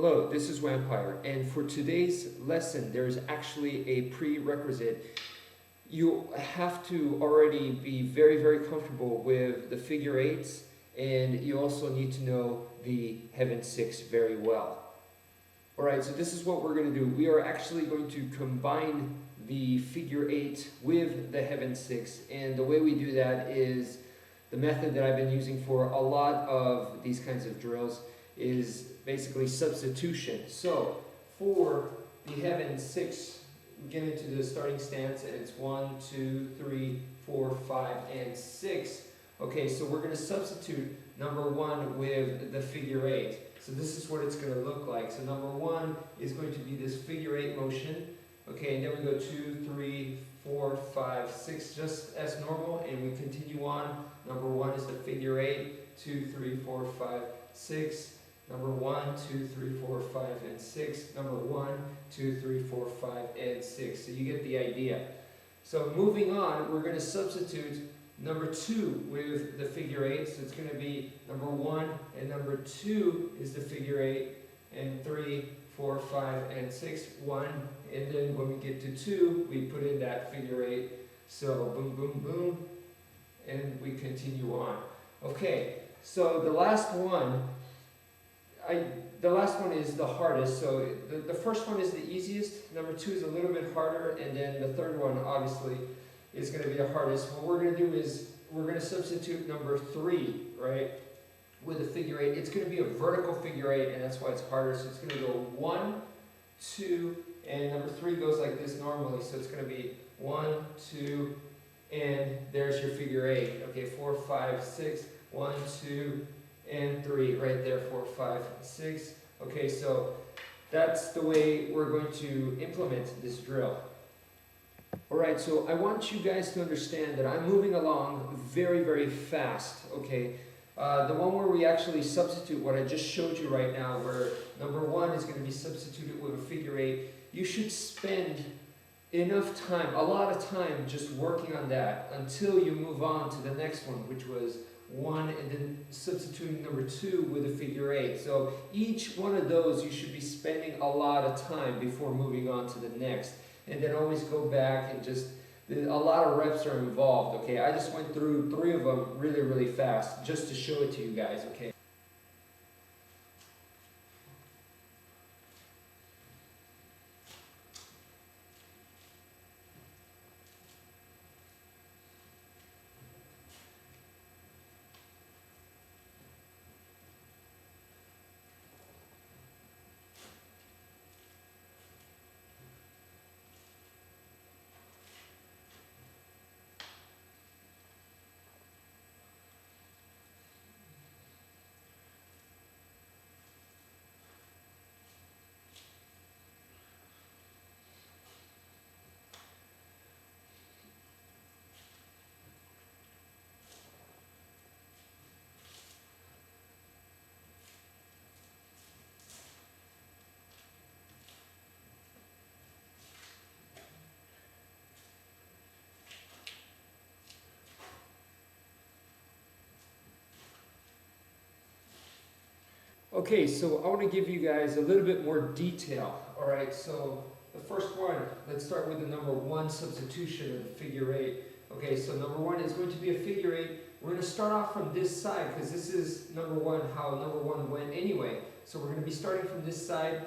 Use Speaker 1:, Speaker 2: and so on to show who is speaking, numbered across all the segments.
Speaker 1: Hello, this is Vampire, and for today's lesson there's actually a prerequisite. You have to already be very comfortable with the figure eights, and you also need to know the heaven six very well. Alright, so this is what we're going to do. We are actually going to combine the figure eight with the heaven six, and the way we do that is the method that I've been using for a lot of these kinds of drills is basically substitution. So for the heaven six, we get into the starting stance and it's 1, 2, 3, 4, 5, and 6. Okay, so we're going to substitute number 1 with the figure eight. So this is what it's going to look like. So number 1 is going to be this figure eight motion. Okay, and then we go 2, 3, 4, 5, 6, just as normal, and we continue on. Number 1 is the figure eight, 2, 3, 4, 5, 6. Number 1, 2, 3, 4, 5, and 6. Number 1, 2, 3, 4, 5, and 6. So you get the idea. So moving on, we're going to substitute number 2 with the figure eight. So it's going to be number 1 and number 2 is the figure eight, and 3, 4, 5, and 6, 1. And then when we get to 2, we put in that figure eight. So boom, boom, boom, and we continue on. Okay, so the last one is the hardest. So the first one is the easiest, number 2 is a little bit harder, and then the third one obviously is going to be the hardest. What we're going to do is we're going to substitute number 3, right, with a figure eight. It's going to be a vertical figure eight, and that's why it's harder. So it's going to go 1, 2, and number 3 goes like this normally. So it's going to be 1, 2, and there's your figure eight. Okay, 4, 5, 6, 1, 2, and 3 right there, 4, 5, 6. Okay, so that's the way we're going to implement this drill. Alright, so I want you guys to understand that I'm moving along very fast, okay? The one where we actually substitute what I just showed you right now, where number 1 is going to be substituted with a figure eight, you should spend enough time, a lot of time, just working on that until you move on to the next one, which was 1, and then substituting number 2 with a figure eight. So each one of those you should be spending a lot of time before moving on to the next. And then always go back and just, a lot of reps are involved, okay? I just went through 3 of them really fast just to show it to you guys, okay? Okay, so I want to give you guys a little bit more detail. Alright, so the first one, let's start with the number 1 substitution of the figure eight. Okay, so number 1 is going to be a figure eight. We're going to start off from this side because this is number 1, how number 1 went anyway. So we're going to be starting from this side,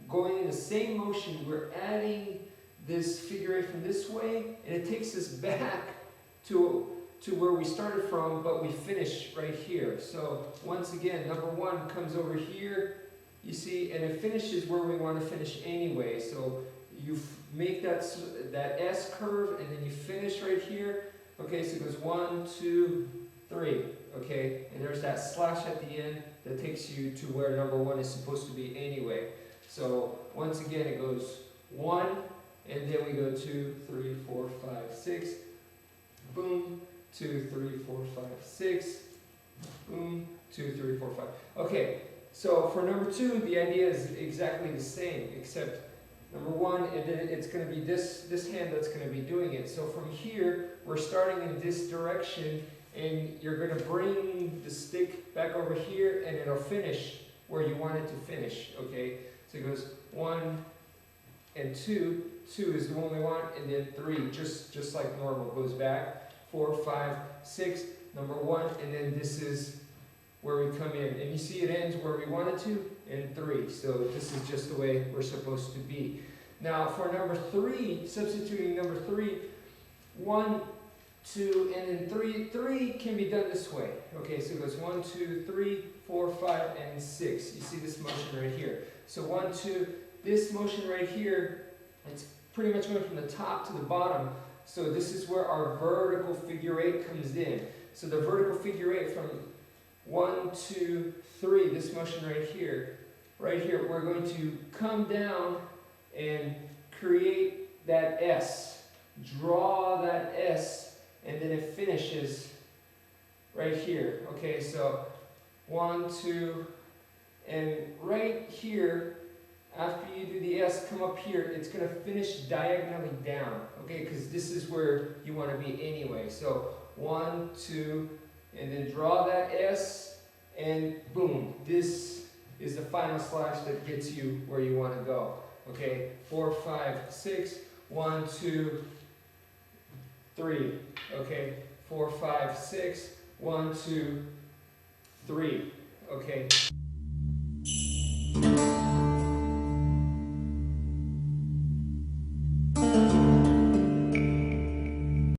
Speaker 1: going in the same motion. We're adding this figure eight from this way, and it takes us back to where we started from, but we finish right here. So once again, number 1 comes over here, you see, and it finishes where we want to finish anyway. So you make that S curve, and then you finish right here. Okay, so it goes 1, 2, 3. Okay, and there's that slash at the end that takes you to where number 1 is supposed to be anyway. So once again, it goes 1, and then we go 2, 3, 4, 5, 6. Boom. 2, 3, 4, 5, 6. Boom. 2, 3, 4, 5. Okay, so for number 2, the idea is exactly the same, except number 1, and then it's going to be this hand that's going to be doing it. So from here, we're starting in this direction, and you're going to bring the stick back over here, and it'll finish where you want it to finish, okay? So it goes 1 and 2, 2 is the one we want, and then 3, just like normal, goes back, 4, 5, 6, number 1, and then this is where we come in. And you see it ends where we want it to, in 3. So this is just the way we're supposed to be. Now for number 3, substituting number 3, 1, 2, and then 3. 3 can be done this way. Okay, so it goes 1, 2, 3, 4, 5, and 6. You see this motion right here. So 1, 2, this motion right here, it's pretty much going from the top to the bottom. So this is where our vertical figure 8 comes in. So the vertical figure 8 from 1, 2, 3, this motion right here, we're going to come down and create that S. Draw that S, and then it finishes right here. Okay, so 1, 2, and right here, after you do the S, come up here, it's going to finish diagonally down, okay, because this is where you want to be anyway. So 1, 2, and then draw that S, and boom, this is the final slash that gets you where you want to go. Okay, 4, 5, 6, 1, 2, 3. Okay, 4, 5, 6, 1, 2, 3. Okay.